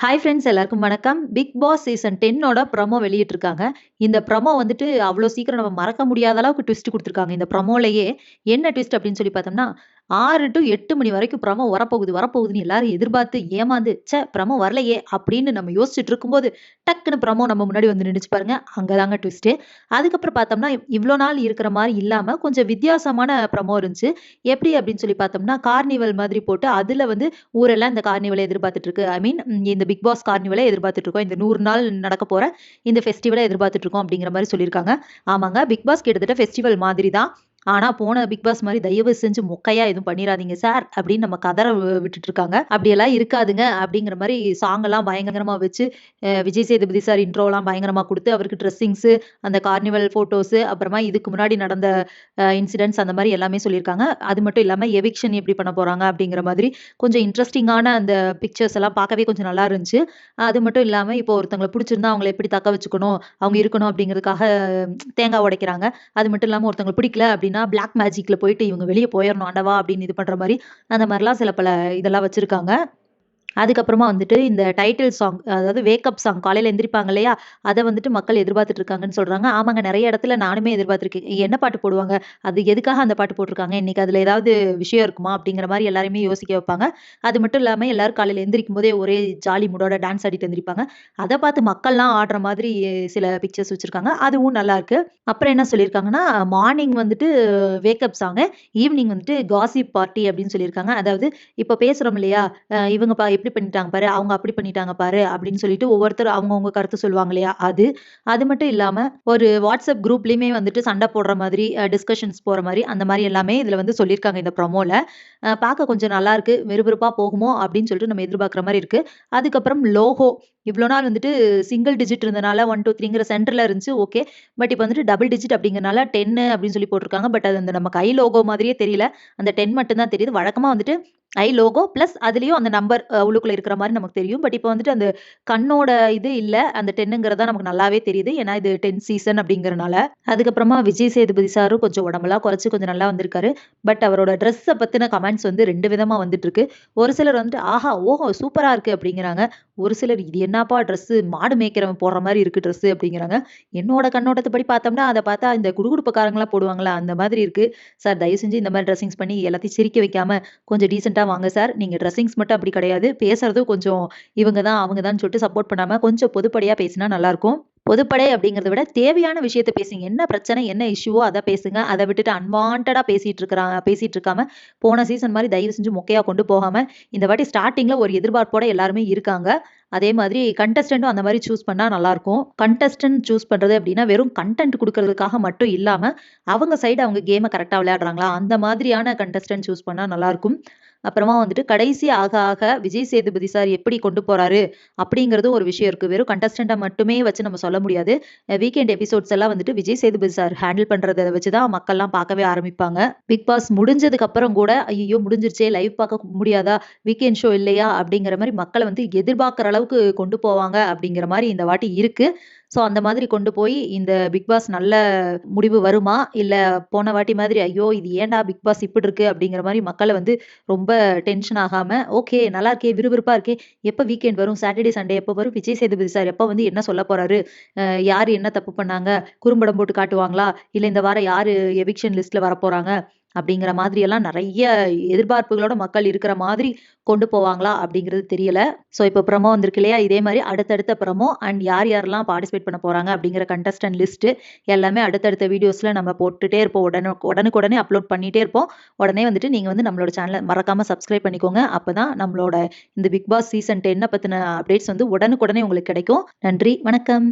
Hi friends எல்லாருக்கும் வணக்கம். Big Boss season 10ஓட promo வெளியிட்டிருக்காங்க. இந்த ப்ரமோ வந்துட்டு அவ்ளோ சீக்கிரம் நம்ம மறக்க முடியாத அளவுக்கு ட்விஸ்ட் குடுத்துருக்காங்க. இந்த ப்ரமோலயே என்ன ட்விஸ்ட் அப்படின்னு சொல்லி பார்த்தோம்னா, 6 டூ 8 மணி வரைக்கும் ப்ரமோ வரப்போகுது, வரப்போகுதுன்னு எல்லாரும் எதிர்பார்த்து ஏமாந்து, ப்ரமோ வரலையே அப்படின்னு நம்ம யோசிச்சுட்டு இருக்கும்போது, டக்குனு ப்ரமோ நம்ம முன்னாடி வந்து நின்னுச்சு பாருங்க. அங்க தாங்க ட்விஸ்ட்டே. அதுக்கப்புறம் பார்த்தோம்னா, இவ்ளோ நாள் இருக்கிற மாரி இல்லாம கொஞ்சம் வித்தியாசமான ப்ரமோ இருந்துச்சு. எப்படி அப்படின்னு சொல்லி பார்த்தோம்னா, கார்னிவல் மாதிரி போட்டு அதுல வந்து ஊரெல்லாம் இந்த கார்னிவல எதிர்பார்த்துட்டு இருக்கு. ஐ மீன் இந்த பிக் பாஸ் கார்னிவல எதிர்பார்த்துட்டு இருக்கோம். இந்த 100 நாள் நடக்க போற இந்த ஃபெஸ்டிவல எதிர்பார்த்துட்டு இருக்கோம் அப்படிங்கிற மாரி சொல்லியிருக்காங்க. ஆமாங்க. பிக் பாஸ் கிட்டத்தட்ட ஃபெஸ்டிவல் மாதிரி தான். ஆனா போன பிக் பாஸ் மாரி தயவு செஞ்சு மொக்கையா எதுவும் பண்ணிறாதீங்க சார் அப்படின்னு நம்ம கதற விட்டுட்டு இருக்காங்க. அப்படியெல்லாம் இருக்காதுங்க அப்படிங்கிற மாரி சாங் எல்லாம் பயங்கரமா வச்சு விஜய் சேதுபதி சார் இன்ட்ரோலாம் பயங்கரமா குடுத்து அவருக்கு ட்ரெஸ்ஸிங்ஸு, அந்த கார்னிவல் ஃபோட்டோஸு, அப்புறமா இதுக்கு முன்னாடி நடந்த இன்சிடென்ட்ஸ் அந்த மாரி எல்லாமே சொல்லியிருக்காங்க. அது மட்டும் இல்லாம எவிக்ஷன் எப்படி பண்ண போறாங்க அப்படிங்கிற மாதிரி கொஞ்சம் இன்ட்ரஸ்டிங்கான அந்த பிக்சர்ஸ் எல்லாம் பார்க்கவே கொஞ்சம் நல்லா இருந்துச்சு. அது மட்டும் இல்லாம இப்போ ஒருத்தவங்கள பிடிச்சிருந்தா அவங்கள எப்படி தக்க வச்சுக்கணும், அவங்க இருக்கணும் அப்படிங்கிறதுக்காக தேங்காய் உடைக்கிறாங்க. அது மட்டும் இல்லாம ஒருத்தவங்கள பிடிக்கல அப்படின்னா, பிளாக் மேஜிக்ல போயிட்டு இவங்க வெளிய போயிறணும் ஆண்டவா அப்படின்னு இது பண்ற மாரி, அந்த மாரிலாம் சில பல இதெல்லாம் வச்சிருக்காங்க. அதுக்கப்புறமா வந்துட்டு இந்த டைட்டில் சாங் அதாவது வேக்கப் சாங் காலையில எந்திரிப்பாங்க இல்லையா? அத வந்துட்டு மக்கள் எதிர்பார்த்துட்டு இருக்காங்கன்னு சொல்றாங்க. ஆமாங்க நெறைய இடத்துல நானுமே எதிர்பார்த்திருக்கேன். என்ன பாட்டு போடுவாங்க? அது எதுக்காக அந்த பாட்டு போட்டுருக்காங்க? இன்னைக்கு அதுல ஏதாவது விஷயம் இருக்குமா? அப்படிங்கிற மாரி எல்லாரையுமே யோசிக்க வைப்பாங்க. அது மட்டும் இல்லாம எல்லாரும் காலையில எந்திரிக்கும்போதே ஒரே ஜாலி மூடோட டான்ஸ் ஆடிட்டு எந்திரிப்பாங்க. அத பார்த்து மக்கள்லாம் ஆடுற மாதிரி சில பிக்சர்ஸ் வச்சிருக்காங்க. அதுவும் நல்லாருக்கு. அப்புறம் என்ன சொல்லியிருக்காங்கன்னா, மார்னிங் வந்துட்டு வேக்கப் சாங்கு, ஈவினிங் வந்துட்டு காசிப் பார்ட்டி அப்படின்னு சொல்லியிருக்காங்க. அதாவது இப்ப பேசுறோம் இல்லையா? இவங்க எப்படி பண்ணிட்டாங்க பாரு, அவங்க அப்படி பண்ணிட்டாங்க பாரு அப்படின்னு சொல்லிட்டு ஒவ்வொருத்தரும் அவங்கவங்க கருத்து சொல்லுவாங்க இல்லையா? அது. அது மட்டும் இல்லாம ஒரு வாட்ஸ்அப் குரூப்லயுமே வந்துட்டு சண்டை போடுற மாதிரி, டிஸ்கஷன்ஸ் போற மாரி, அந்த மாரி எல்லாமே இதுல வந்து சொல்லியிருக்காங்க இந்த ப்ரமோல. பார்க்க கொஞ்சம் நல்லாருக்கு. விறுவிறுப்பா போகுமோ அப்படின்னு சொல்லிட்டு நம்ம எதிர்பார்க்குற மாரி இருக்கு. அதுக்கப்புறம் லோகோ. இவ்ளோ நாள் வந்துட்டு சிங்கிள் டிஜிட் இருந்தனால 1, 2, 3ங்கிற சென்டர்ல இருந்துச்சு. ஓகே. பட் இப்ப வந்துட்டு டபுள் டிஜிட் அப்படிங்கிறனால 10 அப்படின்னு சொல்லி போட்டுருக்காங்க. பட் அது அந்த நமக்கு ஐ லோகோ மாதிரியே தெரியல. அந்த 10 மட்டும் தான் தெரியுது. வழக்கமா வந்துட்டு ஐ லோகோ பிளஸ் அதுலயும் அந்த நம்பர் உள்ளுக்குள்ள இருக்கிற மாரி நமக்கு தெரியும். பட் இப்ப வந்துட்டு அந்த கண்ணோட இது இல்ல. அந்த 10ங்கிறது தான் நமக்கு நல்லாவே தெரியுது. ஏன்னா இது 10 சீசன் அப்படிங்கிறனால. அதுக்கப்புறமா விஜய் சேதுபதி சாரும் கொஞ்சம் உடம்பெல்லாம் குறைச்சு கொஞ்சம் நல்லா வந்திருக்காரு. பட் அவரோட ட்ரெஸ்ஸ பத்தின கமெண்ட்ஸ் வந்து 2 விதமா வந்துட்டு இருக்கு. ஒரு சிலர் வந்துட்டு, "ஆஹா! ஓஹோ! சூப்பரா இருக்கு" அப்படிங்கிறாங்க. ஒரு சிலர், "இது என்னப்பா ட்ரெஸ்ஸு மாடு மேய்க்கிறவன் போடுற மாரி இருக்கு ட்ரெஸ்ஸு" அப்படிங்கிறாங்க. என்னோட கண்ணோட்டத்துப்படி பார்த்தோம்னா, அத பார்த்தா இந்த குடுகுடுப்புக்காரங்கலாம் போடுவாங்கல்ல, அந்த மாதிரி இருக்கு. சார் தயவு செஞ்சு இந்த மாரி ட்ரெஸ்ஸிங்ஸ் பண்ணி எல்லாத்தையும் சிரிக்க வைக்காம கொஞ்சம் டீசென்ட்டா வாங்க சார். நீங்க ட்ரெஸ்ஸிங்ஸ் மட்டும் அப்படி கிடையாது. பேசுறதும் கொஞ்சம் இவங்க தான், அவங்க தான்னு சொல்லிட்டு சப்போர்ட் பண்ணாம கொஞ்சம் பொதுப்படையா பேசினா நல்லாருக்கும். பொதுப்படை அப்படிங்கிறத விட தேவையான விஷயத்த பேசுங்க. என்ன பிரச்சனை, என்ன இஷ்யூவோ அத பேசுங்க. அத விட்டுட்டு அன்வான்டடா பேசிட்டு இருக்காம, போன சீசன் மாரி தயவு செஞ்சு மொக்கையா கொண்டு போகாம, இந்த வாட்டி ஸ்டார்ட்டிங்ல ஒரு எதிர்பார்ப்போட எல்லாருமே இருக்காங்க. அதே மாதிரி கண்டஸ்டன்டும் அந்த மாரி சூஸ் பண்ணா நல்லாருக்கும். கண்டஸ்டன்ட் சூஸ் பண்றது அப்படின்னா, வெறும் கன்டென்ட் குடுக்கறதுக்காக மட்டும் இல்லாம, அவங்க சைடு அவங்க கேம கரெக்ட்டா விளையாடுறாங்களா? அந்த மாதிரியான கண்டஸ்டன்ட் சூஸ் பண்ணா நல்லாருக்கும். அப்புறமா வந்துட்டு கடைசி ஆக ஆக விஜய் சேதுபதி சார் எப்படி கொண்டு போறாரு அப்படிங்கிறதும் ஒரு விஷயம் இருக்கு. வெறும் கண்டஸ்டன்ட்ட மட்டுமே வச்சு நம்ம சொல்ல முடியாது. வீக்கெண்ட் எபிசோட்ஸ் எல்லாம் வந்துட்டு விஜய் சேதுபதி சார் ஹேண்டில் பண்றத வச்சு தான் மக்கள்லாம் பார்க்கவே ஆரம்பிப்பாங்க. பிக் பாஸ் முடிஞ்சதுக்கு அப்புறம் கூட, "ஐய்யய்யோ! முடிஞ்சிருச்சே லைவ் பார்க்க முடியாதா? வீக்கெண்ட் ஷோ இல்லையா?" அப்படிங்கிற மாரி மக்கள வந்து எதிர்பார்க்கிற அளவுக்கு கொண்டு போவாங்க அப்படிங்கிற மாரி இந்த வாட்டி இருக்கு. ஸோ அந்த மாதிரி கொண்டு போய் இந்த பிக் பாஸ் நல்ல முடிவு வருமா? இல்ல போன வாட்டி மாதிரி, "ஐயோ! இது ஏன்டா பிக் பாஸ் இப்படி இருக்கு?" அப்படிங்கிற மாரி மக்கள வந்து ரொம்ப டென்ஷன் ஆகாம, "ஓகே நல்லா இருக்கே! விறுவிறுப்பா இருக்கே! எப்ப வீக்கெண்ட் வரும்? சாட்டர்டே, சண்டே எப்ப வரும்? விஜய் சேதுபதி சார் எப்ப வந்து என்ன சொல்லப் போறாரு? யாரு என்ன தப்பு பண்ணாங்க? குறும்படம் போட்டு காட்டுவாங்களா? இல்ல இந்த வாரம் யாரு எவிக்ஷன் லிஸ்ட்ல வரப்போறாங்க?" அப்படிங்கிற மாதிரி எல்லாம் நெறைய எதிர்பார்ப்புகளோட மக்கள் இருக்கிற மாதிரி கொண்டு போவாங்களா? அப்படிங்கிறது தெரியல. ஸோ இப்போ ப்ரமோ வந்திருக்கு இல்லையா? இதே மாரி அடுத்தடுத்த ப்ரமோ அண்ட் யார் யாரெல்லாம் பார்ட்டிசிபேட் பண்ண போறாங்க அப்படிங்கிற கண்டஸ்டன்ட் லிஸ்ட்டு எல்லாமே அடுத்தடுத்த வீடியோஸ்ல நம்ம போட்டுட்டே இருப்போம். உடனுக்குடனே அப்லோட் பண்ணிட்டே இருப்போம். உடனே வந்துட்டு நீங்க வந்து நம்மளோட சேனல மறக்காம சப்ஸ்கிரைப் பண்ணிக்கோங்க. அப்பதான் நம்மளோட இந்த பிக் பாஸ் சீசன் 10 பத்தின அப்டேட்ஸ் வந்து உடனுக்குடனே உங்களுக்கு கிடைக்கும். நன்றி, வணக்கம்.